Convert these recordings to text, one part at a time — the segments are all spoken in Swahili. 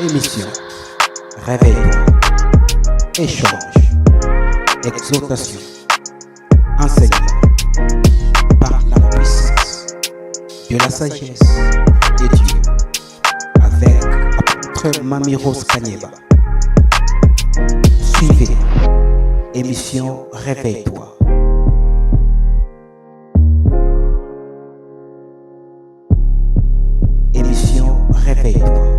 Émission, réveil, échange, exhortation, enseignement, par la puissance de la sagesse de Dieu, avec apôtre Mamiros Kanyeba. Suivez, émission Réveille-toi. Émission Réveille-toi.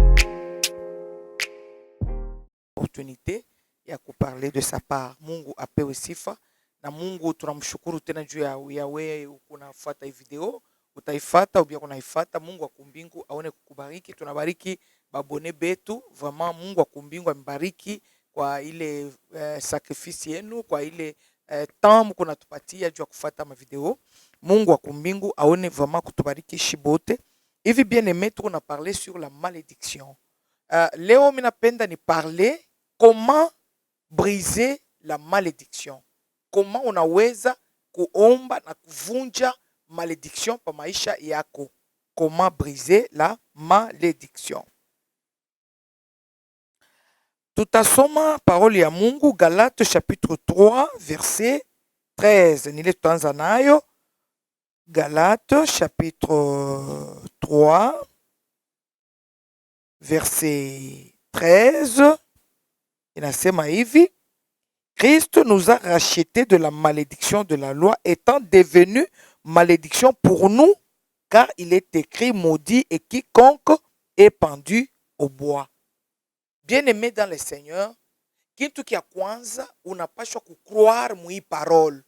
Opportunité ya kuparle de sa part. Mungu apewe sifa na Mungu tunamshukuru tena juu ya wewe unafuata hii video, utaifata ubia kunaifata. Mungu akumbingu aone kukubariki. Tunabariki babone betu, vraiment Mungu akumbingu ambariki kwa ile sacrifice yenu, kwa ile temps kuna tupatia juu ya kufuata ma video. Mungu akumbingu aone vraiment kutubariki shibote. Hivi bien aimé, on a parlé sur la malédiction. Léo minapenda ni parler comment briser la malédiction. Comment unaweza kuomba na kuvunja malédiction pa maisha yako. Comment briser la malédiction. Tutasoma parole ya Mungu Galates chapitre 3 verset 13. Nile tuanza nayo. Galates chapitre 3 verset 13. Inasema hivi: Christ nous a rachetés de la malédiction de la loi, étant devenu malédiction pour nous, car il est écrit: maudit et quiconque est pendu au bois. Bien-aimé dans le Seigneur, kitu kia kwanza unapashwa kucroire mui parole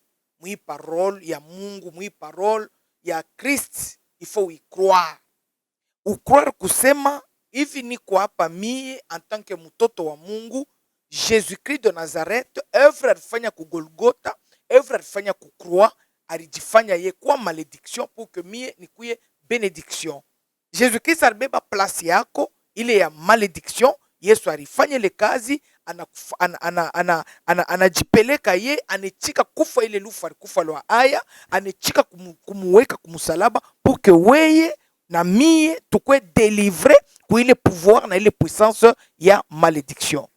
ya Mungu, mui parole ya Christ. Il faut y croire. Ucroire kusema hivi niko hapa mie en tant que mtoto wa Mungu, Jésus-Christ de Nazareth, œuvre alifanya ku Golgotha, œuvre alifanya ku croix, alijifanya ye kwa malédiction pour que mie nikuye bénédiction. Jésus-Christ alibeba place yako ile ya malédiction. Yesu alifanya ile kazi, anajipeleka ye, anechika kufa ile lufa alikufa lwa aya, anechika kumuweka kumusalaba pour que weye na mie tukwe délivré ku ile pouvoir na ile puissance ya malédiction.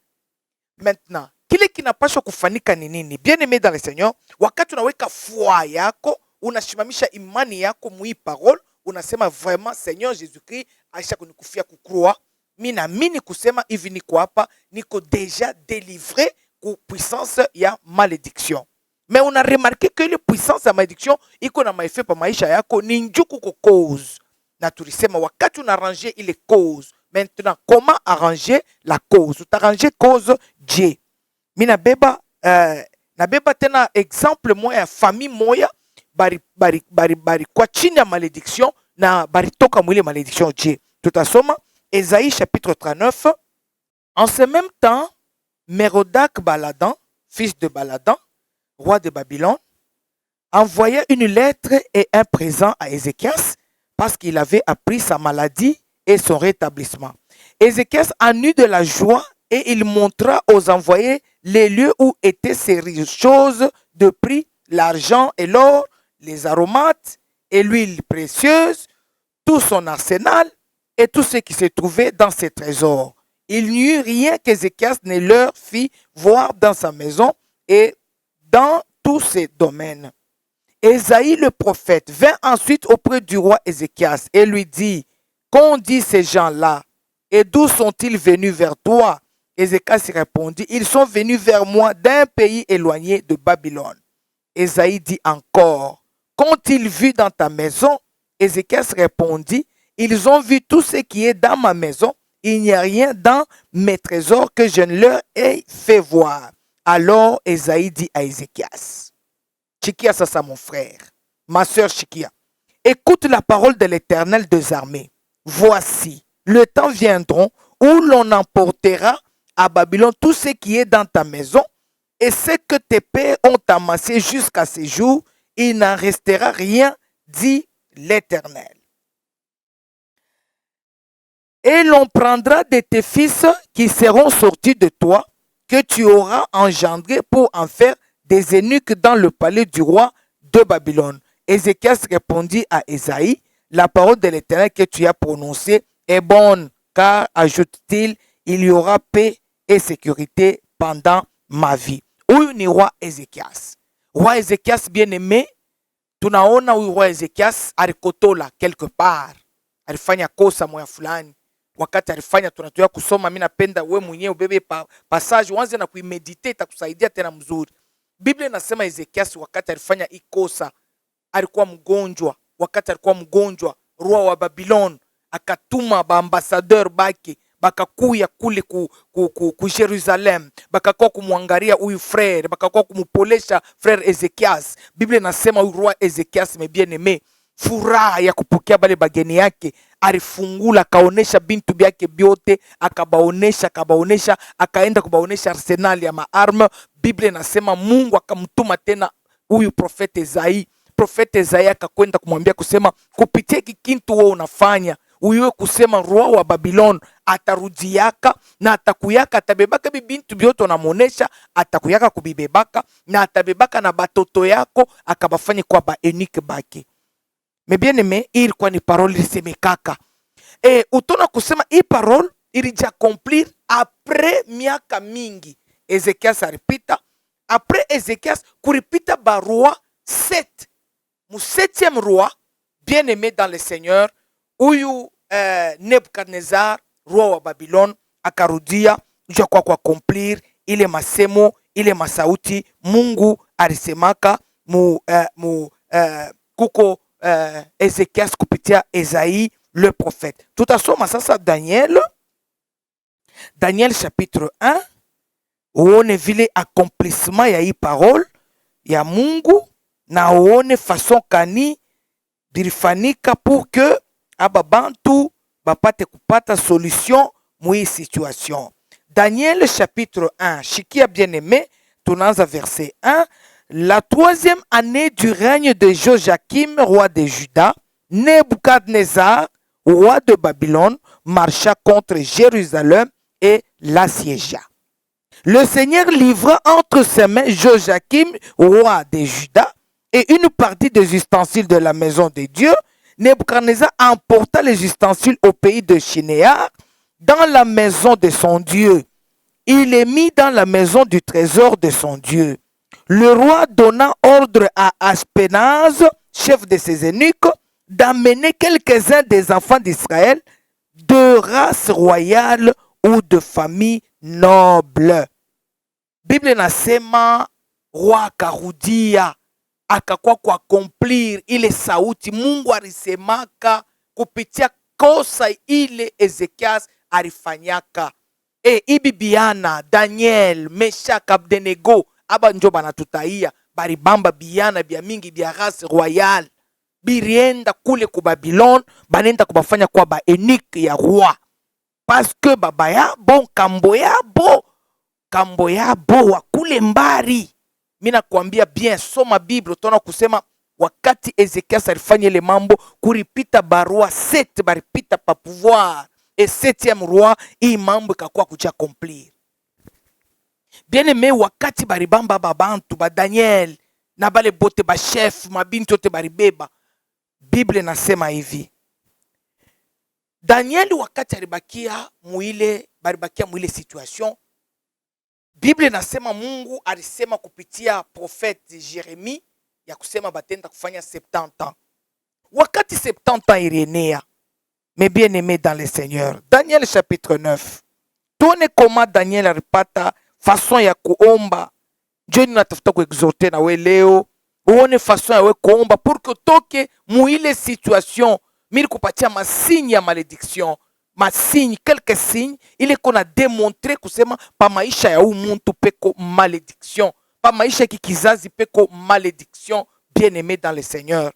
Maintenant, kile kinapaswa kufanika ni nini? Bien-aimé dans le Seigneur, wakati unaweka foi yako, unashimamisha imani yako mui parole, unasema vraiment Seigneur Jésus-Christ aisha kunikufia kukrua, mina mini kusema hivi niko hapa, niko déjà délivré ku puissance ya malédiction. Mais on a remarqué que le puissance ya malédiction iko na maeffet pa maisha yako ni njuku ko cause. Na tulisema wakati unarranger ile cause. Maintenant, comment arranger la cause? Utarange cause Dieu. Mina beba nabeba tena exemple moya ya famille moya bari kwa chini ya malédiction na bari toka mwile malédiction Dieu. Tutasoma Ésaïe chapitre 39. En ce même temps, Mérodach Baladan, fils de Baladan, roi de Babylone, envoya une lettre et un présent à Ézéchias parce qu'il avait appris sa maladie et son rétablissement. Ézéchias en eut de la joie et il montra aux envoyés les lieux où étaient ces choses de prix, l'argent et l'or, les aromates et l'huile précieuse, tout son arsenal et tout ce qui se trouvait dans ses trésors. Il n'y eut rien qu'Ézéchias ne leur fit voir dans sa maison et dans tous ses domaines. Ésaïe le prophète vint ensuite auprès du roi Ézéchias et lui dit: qu'ont dit ces gens-là? Et d'où sont-ils venus vers toi? Ézéchias répondit: ils sont venus vers moi d'un pays éloigné de Babylone. Ésaïe dit encore: qu'ont-ils vu dans ta maison? Ézéchias répondit: ils ont vu tout ce qui est dans ma maison. Il n'y a rien dans mes trésors que je ne leur ai fait voir. Alors Ésaïe dit à Ézéchias: Chikia, ça mon frère, ma soeur Chikia, écoute la parole de l'Éternel des armées. Voici, le temps viendra où l'on emportera à Babylone tout ce qui est dans ta maison et ce que tes pères ont amassé jusqu'à ce jour. Il n'en restera rien, dit l'Éternel. Et l'on prendra de tes fils qui seront sortis de toi, que tu auras engendrés pour en faire des eunuques dans le palais du roi de Babylone. Ézéchias répondit à Ésaïe: la parole de l'Éternel que tu as prononcée est bonne, car, ajoute-t-il, il y aura paix et sécurité pendant ma vie. Huyu ni roi Ezekias. Roi Ezekias bien-aimé, tunaona huyu roi Ezekias alikotola quelque part. Alifanya kosa moya fulani. Wakati alifanya tunatoya kusoma, mimi napenda we mwenyewe ubebe passage uanze na kuimeditate, itakusaidia tena mzuri. Biblia inasema Ezekias wakati alifanya ikosa alikuwa mgonjwa. Wakati alikuwa mgonjwa, roi wa Babylon akatuma baambassadeur bake bakakuya kule ku Jerusalem, bakakuwa kumwangalia huyu frère, bakakuwa kumupolesha frère Ezekias. Biblia inasema huyu roi Ezekias bien aimé, furaha ya kupokea bale bageni yake, alifungula akaonesha bintu byake byote, akabaonesha, akaenda kubaonesha arsenal ya maarme. Biblia inasema Mungu akamtuma tena huyu profete Ezai. Profete Ezai akakwenda kumwambia kusema, kupitia hiki kintu wewe unafanya, uiwe kusema roi wa Babylon atarudiaka na atakuyaka, atabebaka bintu byote unamuonesha, atakuyaka kubibebaka na atabebaka na batoto yako akabafanye kwa ba unique baki. Mais bien aimé, ilikuwa ni parole ilisemekaka. Utona kusema hii parole ilija accomplir après miaka mingi. Ezekias alipita, après Ezekias kuripita barua 7. Mu 7e roi, bien aimé dans le Seigneur, huyu Nebukadnezar, roi wa Babylon, akarudia jua kwa accomplir ile masemo, ile masauti Mungu alisemaka kuko Ezekias kupitia Ezai le prophète. Tutasoma sasa Daniel chapitre 1, uone vile accomplissement ya hii parole ya Mungu na uone façon kani bilifanyika pour que aba bantu bapate kupata solution mui situation. Daniel chapitre 1, shikia bien aimé, tunaanza verset 1. La 3e année du règne de Joachim, roi de Juda, Nebukadnezar, roi de Babylone, marcha contre Jérusalem et l'assiégea. Le Seigneur livra entre ses mains Joachim, roi de Juda, et une partie des ustensiles de la maison de Dieu. Nebukadnezar emporta les ustensiles au pays de Shinéar, dans la maison de son Dieu. Il les mit dans la maison du trésor de son Dieu. Le roi donna ordre à Ashpenaz, chef de ses eunuques, d'amener quelques-uns des enfants d'Israël de race royale ou de famille noble. Bible nasema roi akarudia akakuwa kuaccomplir ile sauti Mungu alisemaka kupitia kosa ile Ezekias alifanyaka. Ibibiana, Daniel, Meshach, Abdenego, aba njo banatutaia baribamba biana bia mingi bia race royale birienda kule ku Babylon, banenda kubafanya kwa ba unique ya roi, parce que baba yabo kambo yabo wa kule mbari. Mina kuambia bien, soma Bible tona kusema wakati Ezekias alifanya ile mambo kuripita barua 7 baripita pa pouvoir et 7e roi, hii mambo ikakuwa kuja accomplir. Bien aimé, wakati baribamba babantu ba Daniel na bale bote ba chef mabintu yote baribeba, Bible nasema hivi, Daniel wakati baribakia muile situation, Bible nasema Mungu alisema kupitia prophète Jérémie ya kusema batenda kufanya 70 ans. Wakati 70 ans irienea, mais bien aimé dans le Seigneur, Daniel chapitre 9, tuone comment Daniel alipata façon ya kuomba. Dieu natafuta kuexhorter na we leo, uone façon ya we kuomba pour que toke muile situation. Mili kupatia masigne ya malédiction, masigne, quelques signes ile kona démontrer kusema pa maisha ya huu muntu peko malédiction, pa maisha kikizazi peko malédiction. Bien aimé dans le Seigneur,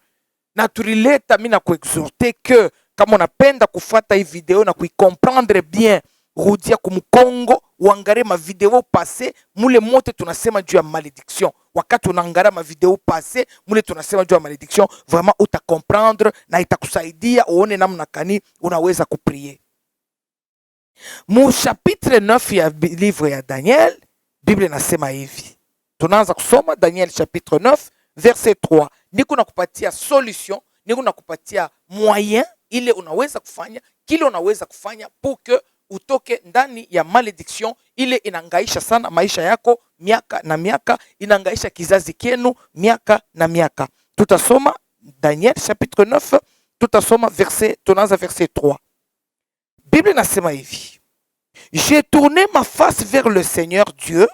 na tulileta mina kuexhorter que kama unapenda kufuata hii video na kuicomprendre bien, rudia kumkongo uangalie ma video passé mule mote tunasema juu ya malédiction. Wakati unaangalia ma video passé mule tunasema juu ya malédiction, vraiment uta comprendre na itakusaidia uone namna kani unaweza kuprier. Mu chapitre 9 ya livre ya Daniel, Bible nasema hivi. Tunaanza kusoma Daniel chapitre 9 verset 3. Niko nakupatia solution, niko nakupatia moyen ile unaweza kufanya, kile unaweza kufanya pour que utoke ndani ya malediction ile inangaisha sana maisha yako miaka na miaka, inangaisha kizazi kenu miaka na miaka. Tutasoma Daniel chapitre 9, tutasoma tunaanza verset 3. Bible nasema hivi: J'ai tourné ma face vers le Seigneur Dieu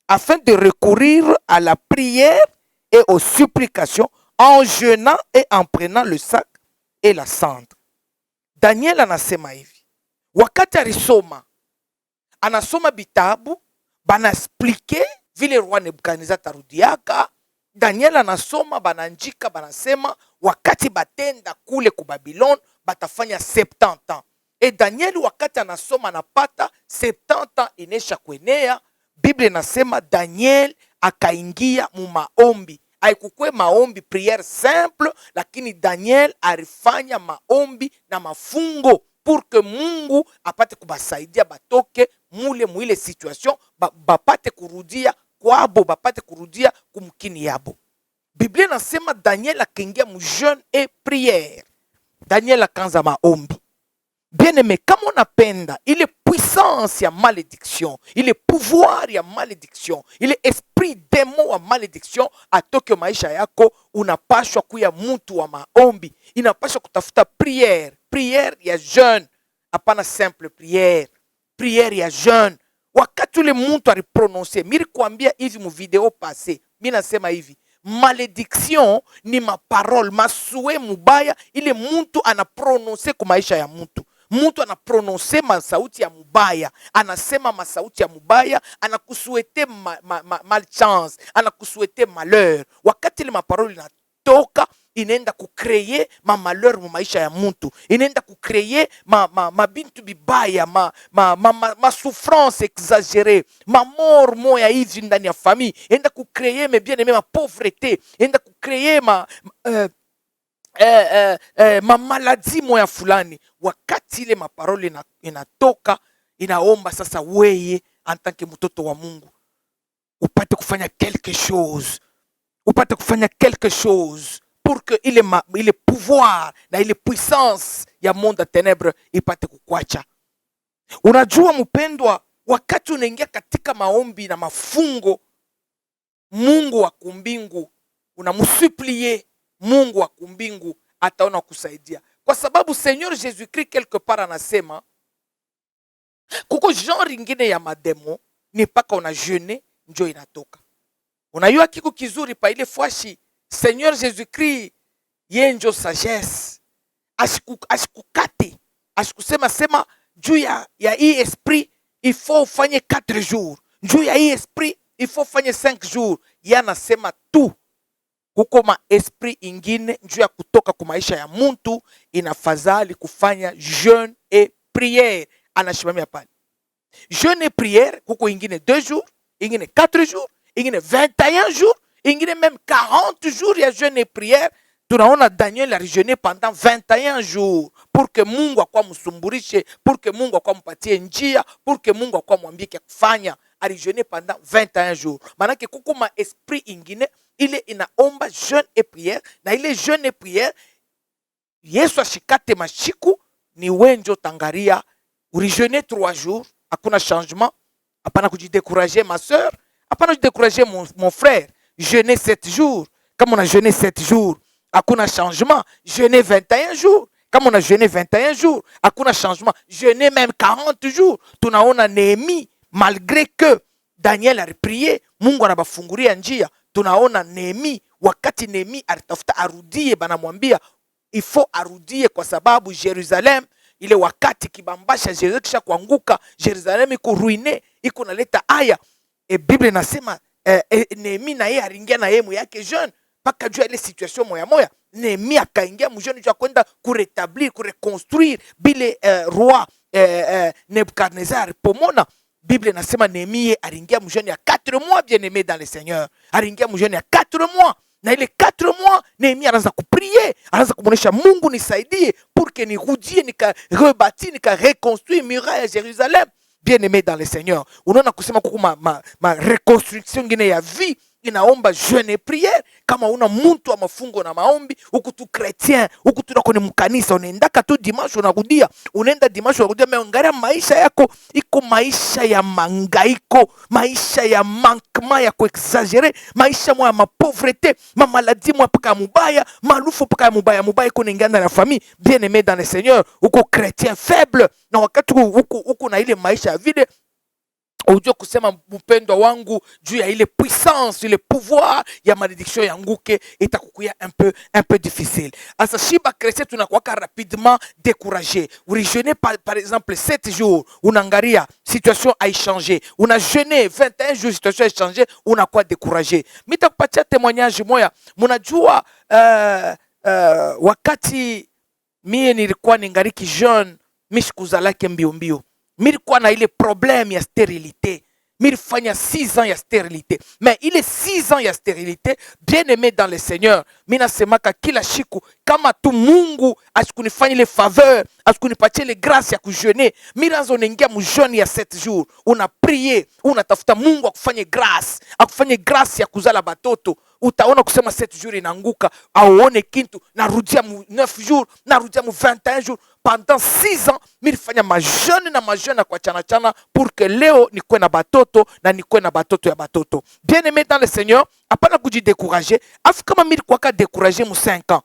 afin de recourir à la prière et aux supplications en jeûnant et en prenant le sac et la cendre. Daniel anasema hivi, wakati alisoma, anasoma bitabu, banaexplike vile roi Nebukadnezar tarudiaka. Daniel anasoma, bananjika, banasema wakati batenda kule ku Babylon batafanya 70 ans. Et Daniel wakati anasoma anapata 70 ans inesha kwenea. Bible nasema Daniel akaingia mu maombi. Haikukwe maombi prière simple, lakini Daniel alifanya maombi na mafungo pour que Mungu apate kubasaidia batoke mwile situation, bapate kurudia kwabo, bapate kurudia kumkini yabo. Biblia nasema Daniel akaingia mu jeûne et prière. Daniel akaanza maombi. Bien aimé, kama unapenda ile puissance ya malédiction, ile pouvoir ya malédiction, ile esprit démon wa malédiction atoke maisha yako, unapashwa kuya mtu wa maombi. Inapashwa kutafuta prière ya jeûne, hapana simple prière ya jeûne. Wakati ule mtu aliprononce, mimi kuambia hivi mu video passé, mimi nasema hivi, malédiction ni maparole, masue mubaya ile mtu anaprononce kwa maisha ya mtu. Mtu anaprononse masauti ya mubaya, anasema masauti ya mubaya, anakusuete malchance, anakusuete malheur. Wakati ile maparole inatoka, inaenda kukreye malheur mu maisha ya mtu, inaenda kukreye mabintu bibaya, souffrance exagérée, mort moya hivi ndani ya famille, inaenda kukreye bien pauvreté, inaenda kukreye mamaladi moya fulani. Wakati ile maparole inatoka, inaomba sasa weye en tant que mtoto wa Mungu upate kufanya quelque chose, pour que ile pouvoir na ile puissance ya monde ténèbres ipate kukwacha. Unajua mpendwa, wakati unaingia katika maombi na mafungo, Mungu wa kumbingu unamsupplie, Mungu wa kumbingu ataona kusaidia. Kwa sababu Seigneur Jésus-Christ quelque part anasema kuko genre ingine ya mademo ni paka una jeûner njo inatoka. Unayua kiku kizuri pa ile fwashi Seigneur Jésus-Christ yenjo sagesse. Ashikukate, ashikusema juu ya hii esprit il faut ufanye 4 jours. Juu ya hii esprit il faut ufanye 5 jours. Yanasema tu kuko ma esprit ingine njuu ya kutoka kwa maisha ya muntu, inafadhali kufanya jeûne et prière. Anashimamia pale jeûne et prière, kuko ingine 2 jours, ingine 4 jours, ingine 21 jours, ingine même 40 jours ya jeûne et prière. Tunaona Daniel alijeûner pendant 21 jours pour que Mungu akwa msumburishe, pour que Mungu akwa mpatie njia, pour que Mungu akwa mwambie kia kufanya. Alijeûner pendant 21 jours. Manake kuko ma esprit ingine ile inaomba jeûne et prière, na ile jeûne et prière Yesu ashikate mashiku ni wenjo tangaria. Urijeûner 3 jours, hakuna changement, hapana kujidécourager ma sœur, hapana kujidécourager mon frère. Jeûner 7 jours, kama on a jeûné 7 jours, hakuna changement. Jeûner 21 jours, kama on a jeûné 21 jours, hakuna changement. Jeûner même 40 jours. Tunaona Néhémie, malgré que Daniel a prié, Mungu anabafungulia njia. Tunaona Néhémie, wakati Néhémie alitafuta arudie, banamwambia il faut arudie kwa sababu Jerusalem ile wakati kibambasha Jerusalem kuanguka, Jerusalem iko ruine, iko naleta aya. E Bible inasema Néhémie na yeye aringia na yeye yake jeune paka jua ile situation moya. Néhémie akaingia mjeune jua kwenda kuretablir, kureconstruire bile roi Nebukadnezar pomona. Bible nasema Néhémie aringia mjeune ya 4 mois, bien aimé dans le Seigneur. Aringia mjeune ya 4 mois. Na ile 4 mois Néhémie anaanza kuprier, anaanza kumuonesha Mungu nisaidie pour que nirudie, nika rebâtir, nika reconstruire muraille à Jérusalem. Bien aimé dans le Seigneur. Unaona kusema kuko ma reconstruction ngine ya vie inaomba jeûne et prière. Kama una muntu wa mafungo na maombi, huku tu chrétien, huku tu kwenye mkanisa, unaendaka tu dimanche unarudia, unaenda dimanche unarudia, meangalia maisha yako iko maisha ya mangaiko, maisha ya manquement ya kuexagere, maisha mwa ya mapauvreté, ma maladie mwa paka mubaya, malufu paka mubaya iko ningana na famille. Bien aimé dans le Seigneur, uko chrétien faible, na wakati huku na ile maisha ya vile, ujue kusema mpendwa wangu juu ya ile puissance, ile pouvoir ya malédiction yanguke itakukuya un peu difficile. Asa shiba chrétien tunakuwaka rapidement découragé. Uri jeûner par exemple 7 jours, unangaria situation a changé. Una jeûner 21 jours, situation a changé, unakuwa découragé. Mitakupatia témoignage moya. Munajua wakati mie nilikuwa ningariki jeune, mishikuzalake mbio mbio. Milikuwa na ile problème ya stérilité. Milifanya 6 ans ya stérilité. Mais il est 6 ans ya stérilité, bien aimé dans le Seigneur. Mina semaka kila shiku, kama tu Mungu asikunifanya ile faveur, asikunipatie ile grâce ya kujeûner. Miranzo nengia mjeûne ya 7 jours. Una prier, unatafuta Mungu akufanye grâce ya kuzala batoto. Utaona kusema 7 jours inanguka, auone kintu, narudia mu 9 jours, narudia mu 21 jours. Pendant 6 ans, milifanya majeune na kwa chana pour que leo nikwe na batoto na nikwe na batoto ya batoto. Bien aimé dans le Seigneur, apana kuji décourager. Afu kama milikuwa ka décourager mu 5 ans.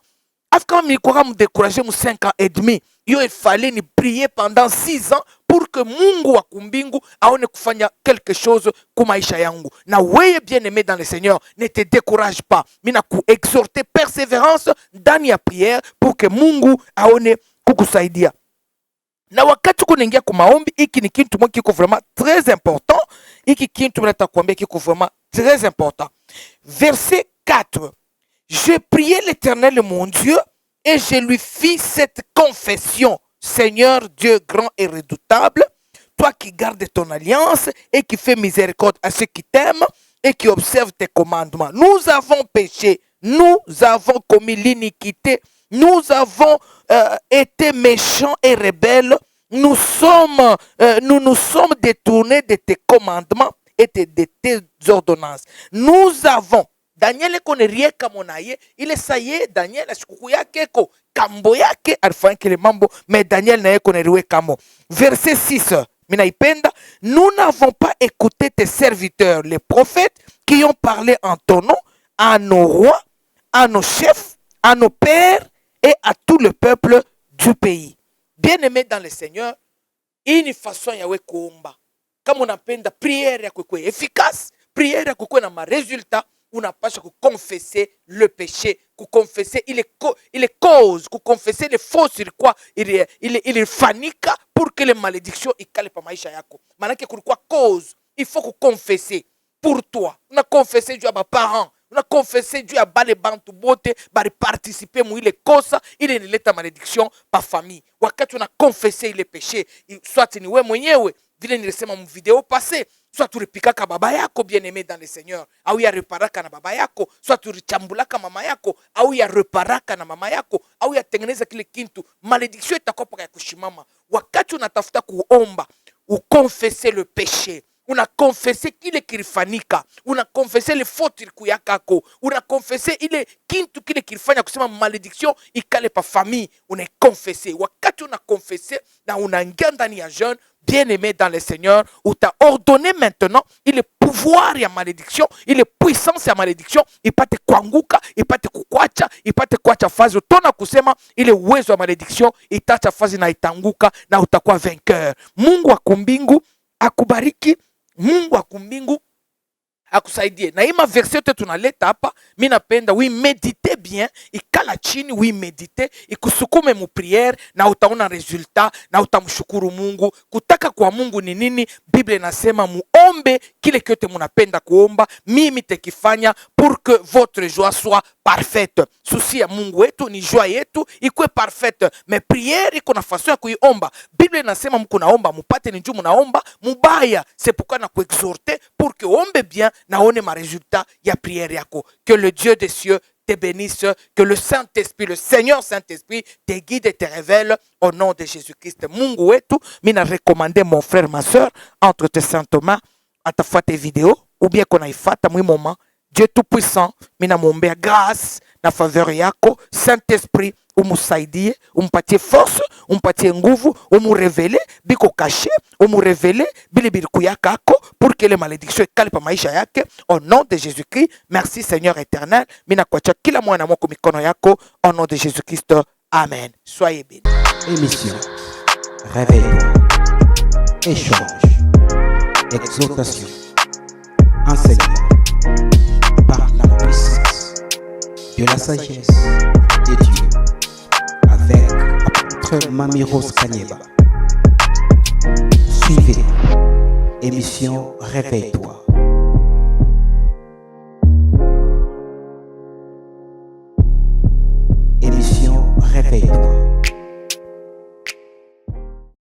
Afu kama milikuwa ka mu décourager mu 5 ans et demi. Yo il fallait ni prier pendant 6 ans pour que Mungu wa kumbingu aone kufanya quelque chose kumaisha yangu. Na weye bien aimé dans le Seigneur, ne te décourage pas. Mina ku exhorter persévérance ndani ya prière pour que Mungu aone kukusaidia. Na wakati kunaingia kwa maombi, hiki ni kitu moja kiko vraiment très important. Hiki kitu mnataka kuambia kiko vraiment très important. Verset 4. Je priais l'Éternel mon Dieu et je lui fis cette confession. Seigneur Dieu grand et redoutable, toi qui gardes ton alliance et qui fais miséricorde à ceux qui t'aiment et qui observent tes commandements. Nous avons péché, nous avons commis l'iniquité, nous avons été méchants et rebelles, nous nous sommes détournés de tes commandements et de tes ordonnances. Nous avons, Daniel kone rieka monaye, ile saye Daniel asikuku yake ko kambo yake alifanya kile mambo, mais Daniel naye kone riweka mo. Verset 6, minaipenda, nous n'avons pas écouté tes serviteurs, les prophètes, qui ont parlé en ton nom, à nos rois, à nos chefs, à nos pères, et à tout le peuple du pays. Bien-aimé dans le Seigneur, une façon yawe kuomba. Kama unapenda prière ya kukwe efficace, prière ya kukwe na ma résultat, unapasha kuconfesser le péché, kuconfesser il est cause, kuconfesser les fausses ilikuwa il fanika pour que les malédictions ikale pa maisha yako. Manake kulikuwa cause, il faut kuconfesser pour toi. Una confesser juu ya parents, una confesser juu ya bale bantu bote bari participer mu ile kosa ile nileta malédiction pa famille. Wakati una confesser ile péché, soit ni wewe mwenyewe vile nilisema mu video passé, soit tulipikaka baba yako bien-aimé dans le Seigneur, au ya reparaka na baba yako, soit tulichambulaka mama yako, au ya reparaka na mama yako, au ya tengeneza kile kintu, malédiction itakopa ya kushimama. Wakati unatafuta kuomba, ukonfese le péché, una confessé kile kilifanika, una confessé le faute ilikuyakako, una confessé ile kintu kile kilifanya kusema malédiction ikale pa famille, una confessé. Wakati una confessé na unaingia ndani ya jeûne, bien-aimé dans le Seigneur, où tu as ordonné maintenant, il est pouvoir ya malédiction, il est puissance ya malédiction, ipate kuanguka, ipate kukwacha, ipate kuacha fazi. Utona kusema, ile uwezo ya malédiction, itacha fazi na itanguka, na utakuwa vainqueur. Mungu wa kumbingu, akubariki, Mungu wa kumbingu, akusaidie. Na ima verset yote tunaleta hapa, mi napenda, oui, méditez bien, ikala chini, oui, méditez, ikusukume mu prière, na utaona resultat, na utamshukuru Mungu. Kutaka kwa Mungu ni nini? Biblia inasema muombe kile kyote munapenda kuomba, mimi tekifanya pour que votre joie soit parfaite. Susi ya Mungu wetu ni joie yetu ikwe parfaite, mais prière iko na façon ya kuiomba. Biblia inasema mko naomba mupate ni njoo munaomba mubaya. C'est pourquoi na kuexhorter pour que ombe bien na one ma résultat ya prière yako. Que le Dieu des cieux te bénisse, que le Saint-Esprit, le Seigneur Saint-Esprit te guide et te révèle au nom de Jésus-Christ. Mungu wetu, mina recommandé mon frère, ma soeur, entre tes saintes mains, atafuate vidéo ou bien qu'on aifata mwi moment Dieu Tout-Puissant, mina muombea grâce na faveur yako. Saint-Esprit, umusaidie, umpatie force, umpatie nguvu, umurevele biko caché, umurevele bile bilikuya kako pour que les malédictions ekale pa maisha yake. Au nom de Jésus-Christ, merci Seigneur éternel. Mina kwacha kila mwana mwako mikono yako. Au nom de Jésus-Christ, amen. Soyez bénis. Émission. Réveille-toi. Échange. Exhortation. Enseignement. Par la puissance de la sagesse de Dieu. Avec apôtre Mamiros Kanyeba. Suivez. Émission Réveille-toi. Émission Réveille-toi.